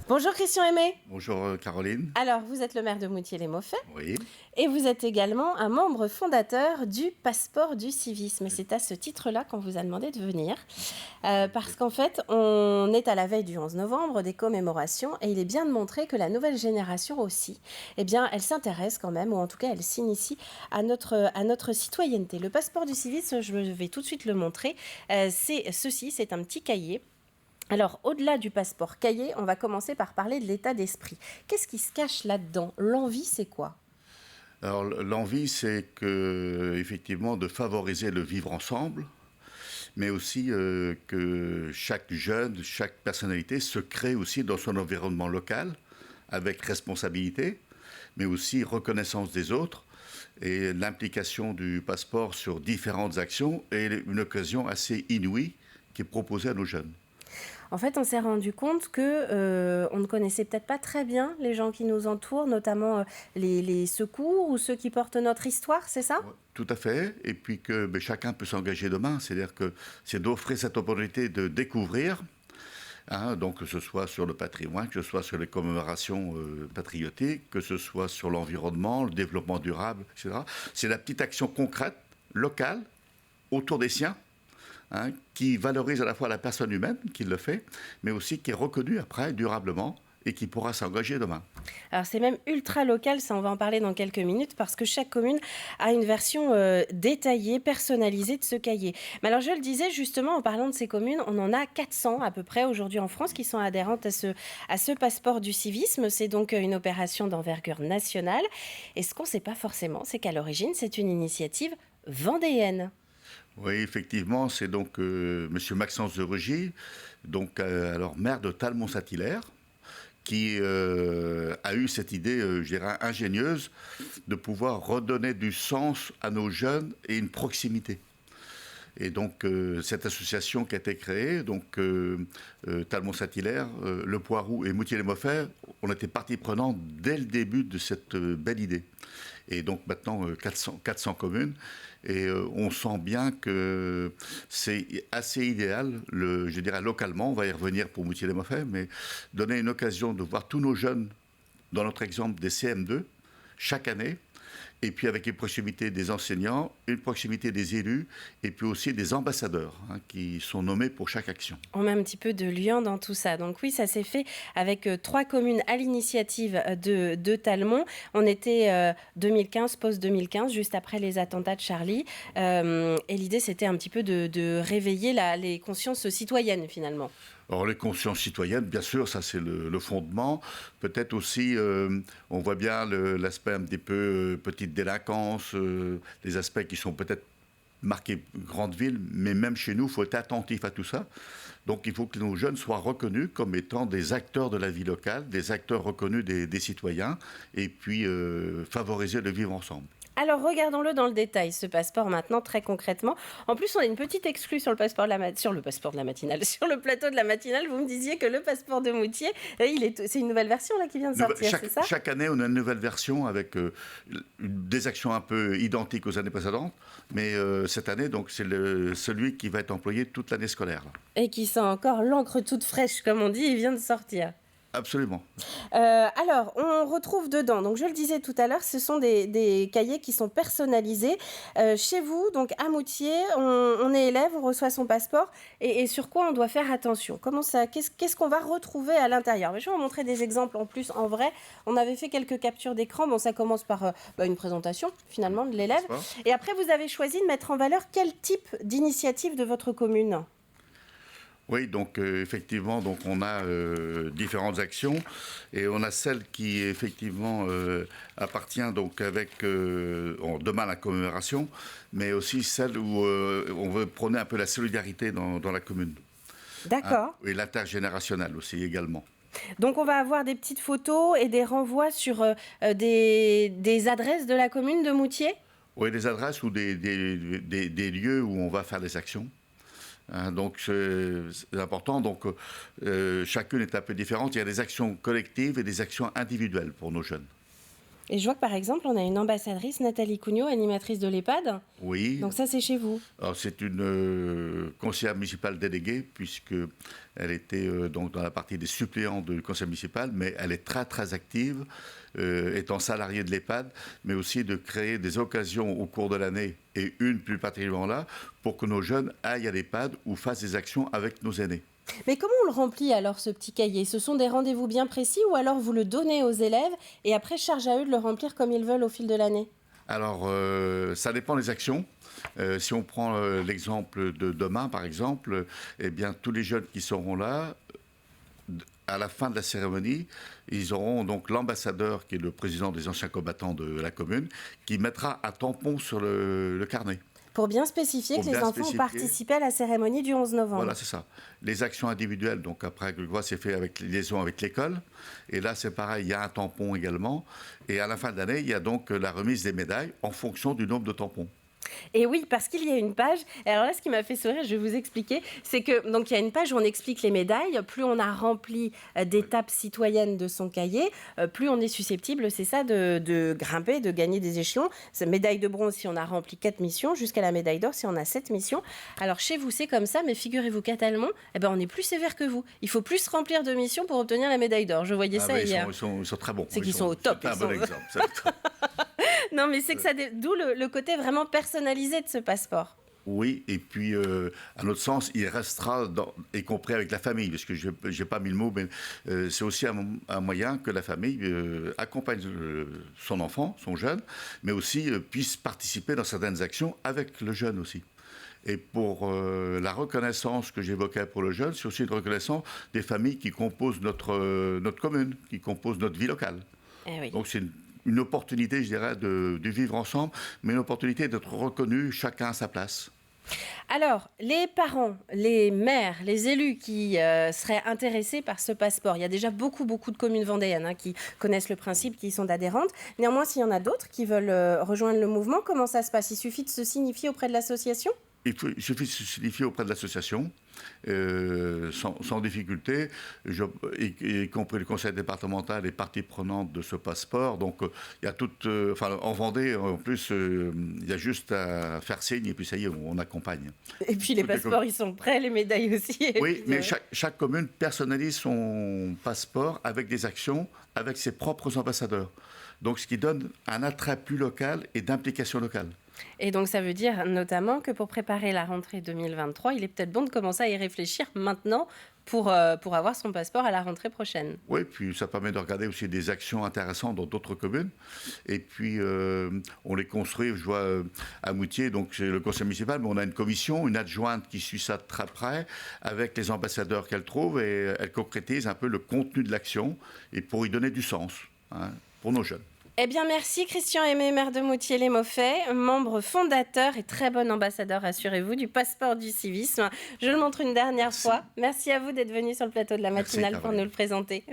Bonjour Christian Aimé. Bonjour Caroline. Alors, vous êtes le maire de Moutier-les-Mauffais Oui, et vous êtes également un membre fondateur du Passeport du civisme. Et c'est à ce titre-là qu'on vous a demandé de venir. Parce qu'en fait, on est à la veille du 11 novembre, des commémorations, et il est bien de montrer que la nouvelle génération aussi, eh bien, elle s'intéresse quand même, ou en tout cas, elle s'initie à notre citoyenneté. Le Passeport du civisme, je vais tout de suite le montrer. C'est un petit cahier. Alors, au-delà du passeport cahier, on va commencer par parler de l'état d'esprit. Qu'est-ce qui se cache là-dedans? L'envie, c'est quoi? alors l'envie, c'est effectivement de favoriser le vivre ensemble, mais aussi que chaque jeune, chaque personnalité se crée aussi dans son environnement local, avec responsabilité, mais aussi reconnaissance des autres. Et l'implication du passeport sur différentes actions est une occasion assez inouïe qui est proposée à nos jeunes. En fait, on s'est rendu compte que on ne connaissait peut-être pas très bien les gens qui nous entourent, notamment les secours ou ceux qui portent notre histoire, c'est ça? Ouais, tout à fait. Et puis que chacun peut s'engager demain. C'est-à-dire que c'est d'offrir cette opportunité de découvrir, donc que ce soit sur le patrimoine, que ce soit sur les commémorations patriotiques, que ce soit sur l'environnement, le développement durable, etc. C'est la petite action concrète, locale, autour des siens, qui valorise à la fois la personne humaine qui le fait, mais aussi qui est reconnue après durablement et qui pourra s'engager demain. Alors c'est même ultra local, ça on va en parler dans quelques minutes, parce que chaque commune a une version détaillée, personnalisée de ce cahier. Mais alors je le disais justement en parlant de ces communes, on en a 400 à peu près aujourd'hui en France qui sont adhérentes à ce passeport du civisme. C'est donc une opération d'envergure nationale. Et ce qu'on ne sait pas forcément, c'est qu'à l'origine c'est une initiative vendéenne. Oui, effectivement, c'est donc Monsieur Maxence de Rugy, donc alors maire de Talmont-Saint-Hilaire, qui a eu cette idée, je dirais, ingénieuse, de pouvoir redonner du sens à nos jeunes et une proximité. Et donc cette association qui a été créée, donc Talmont-Saint-Hilaire, Le Poiroux et Moutier-les-Mauffais, on était partie prenante dès le début de cette belle idée. Et donc maintenant 400 communes, et on sent bien que c'est assez idéal, je dirais localement, on va y revenir pour Moutier-les-Mauffais, mais donner une occasion de voir tous nos jeunes, dans notre exemple des CM2, chaque année, et puis avec une proximité des enseignants, une proximité des élus, et puis aussi des ambassadeurs qui sont nommés pour chaque action. On met un petit peu de lien dans tout ça. Donc oui, ça s'est fait avec 3 communes à l'initiative de Talmont. On était 2015, post-2015, juste après les attentats de Charlie. Et l'idée, c'était un petit peu de réveiller les consciences citoyennes, finalement. Alors les consciences citoyennes, bien sûr, ça c'est le fondement. Peut-être aussi, on voit bien l'aspect un petit peu petite délinquance, les aspects qui sont peut-être marqués grande ville, mais même chez nous, il faut être attentif à tout ça. Donc il faut que nos jeunes soient reconnus comme étant des acteurs de la vie locale, des acteurs reconnus des citoyens, et puis favoriser le vivre ensemble. Alors regardons-le dans le détail, ce passeport maintenant très concrètement. En plus, on a une petite exclue sur le passeport sur le passeport de la matinale, sur le plateau de la matinale. Vous me disiez que le passeport de Moutier, c'est une nouvelle version là qui vient de sortir, c'est ça? Chaque année, on a une nouvelle version avec des actions un peu identiques aux années précédentes, mais cette année, donc c'est celui qui va être employé toute l'année scolaire. Et qui sent encore l'encre toute fraîche, comme on dit, il vient de sortir. Absolument. Alors, on retrouve dedans, donc je le disais tout à l'heure, ce sont des cahiers qui sont personnalisés. Chez vous, donc à Moutier, on est élève, on reçoit son passeport, et sur quoi on doit faire attention? Comment ça, qu'est-ce qu'on va retrouver à l'intérieur? Je vais vous montrer des exemples en plus en vrai. On avait fait quelques captures d'écran. Bon, ça commence par une présentation finalement de l'élève. Et après, vous avez choisi de mettre en valeur quel type d'initiative de votre commune? Oui, donc effectivement, donc on a différentes actions et on a celle qui effectivement appartient donc avec demain la commémoration, mais aussi celle où on veut prôner un peu la solidarité dans la commune. D'accord. Et l'intergénérationnel aussi également. Donc on va avoir des petites photos et des renvois sur des adresses de la commune de Moutier? Oui, des adresses ou des lieux où on va faire des actions. Donc c'est important. Donc chacune est un peu différente. Il y a des actions collectives et des actions individuelles pour nos jeunes. Et je vois que par exemple, on a une ambassadrice, Nathalie Cugnot, animatrice de l'EHPAD. Oui. Donc ça, c'est chez vous. Alors, c'est une conseillère municipale déléguée, puisqu'elle était donc dans la partie des suppléants du conseil municipal, mais elle est très, très active, étant salariée de l'EHPAD, mais aussi de créer des occasions au cours de l'année, et une plus particulièrement là, pour que nos jeunes aillent à l'EHPAD ou fassent des actions avec nos aînés. Mais comment on le remplit alors, ce petit cahier? Ce sont des rendez-vous bien précis ou alors vous le donnez aux élèves et après, charge à eux de le remplir comme ils veulent au fil de l'année? Alors, ça dépend des actions. Si on prend l'exemple de demain, par exemple, eh bien, tous les jeunes qui seront là, à la fin de la cérémonie, ils auront donc l'ambassadeur, qui est le président des anciens combattants de la commune, qui mettra un tampon sur le carnet. Pour bien spécifier que les enfants ont participé à la cérémonie du 11 novembre. Voilà, c'est ça. Les actions individuelles, donc après, quelquefois, c'est fait avec liaison avec l'école. Et là, c'est pareil, il y a un tampon également. Et à la fin de l'année, il y a donc la remise des médailles en fonction du nombre de tampons. Et oui, parce qu'il y a une page, et alors là, ce qui m'a fait sourire, je vais vous expliquer, c'est que donc il y a une page où on explique les médailles. Plus on a rempli d'étapes citoyennes de son cahier, plus on est susceptible, c'est ça, de grimper, de gagner des échelons. C'est médaille de bronze si on a rempli 4 missions, jusqu'à la médaille d'or si on a 7 missions. Alors chez vous, c'est comme ça, mais figurez-vous qu'à Talmont, eh ben, on est plus sévère que vous. Il faut plus remplir de missions pour obtenir la médaille d'or. Je voyais ça hier. Ils sont très bons. C'est qu'ils sont au top. C'est un bon exemple. Non, mais c'est que ça, d'où le côté vraiment personnalisé de ce passeport. Oui, et puis, à notre sens, il restera, y compris avec la famille, parce que je n'ai pas mis le mot, mais c'est aussi un moyen que la famille accompagne son enfant, son jeune, mais aussi puisse participer dans certaines actions avec le jeune aussi. Et pour la reconnaissance que j'évoquais pour le jeune, c'est aussi une reconnaissance des familles qui composent notre commune, qui composent notre vie locale. Eh oui. Donc c'est une opportunité, je dirais, de vivre ensemble, mais une opportunité d'être reconnus chacun à sa place. Alors, les parents, les maires, les élus qui seraient intéressés par ce passeport, il y a déjà beaucoup de communes vendéennes qui connaissent le principe, qui sont adhérentes. Néanmoins, s'il y en a d'autres qui veulent rejoindre le mouvement, comment ça se passe? Il suffit de se signifier auprès de l'association? Il suffit de se signifier auprès de l'association, sans difficulté, y compris le conseil départemental et parties prenantes de ce passeport. Donc, il y a en Vendée, en plus, il y a juste à faire signe et puis ça y est, on accompagne. Et puis les passeports, ils sont prêts, les médailles aussi. Oui, mais chaque commune personnalise son passeport avec des actions, avec ses propres ambassadeurs. Donc, ce qui donne un attrait plus local et d'implication locale. Et donc, ça veut dire notamment que pour préparer la rentrée 2023, il est peut-être bon de commencer à y réfléchir maintenant pour avoir son passeport à la rentrée prochaine. Oui, puis ça permet de regarder aussi des actions intéressantes dans d'autres communes. Et puis, on les construit, je vois, à Moutier, donc c'est le conseil municipal, mais on a une commission, une adjointe qui suit ça de très près, avec les ambassadeurs qu'elle trouve, et elle concrétise un peu le contenu de l'action, et pour y donner du sens, pour nos jeunes. Eh bien, merci Christian Aimé, maire de Moutier-les-Maufais, membre fondateur et très bon ambassadeur, rassurez-vous, du passeport du civisme. Je le montre une dernière fois. Merci à vous d'être venu sur le plateau de la matinale pour nous le présenter.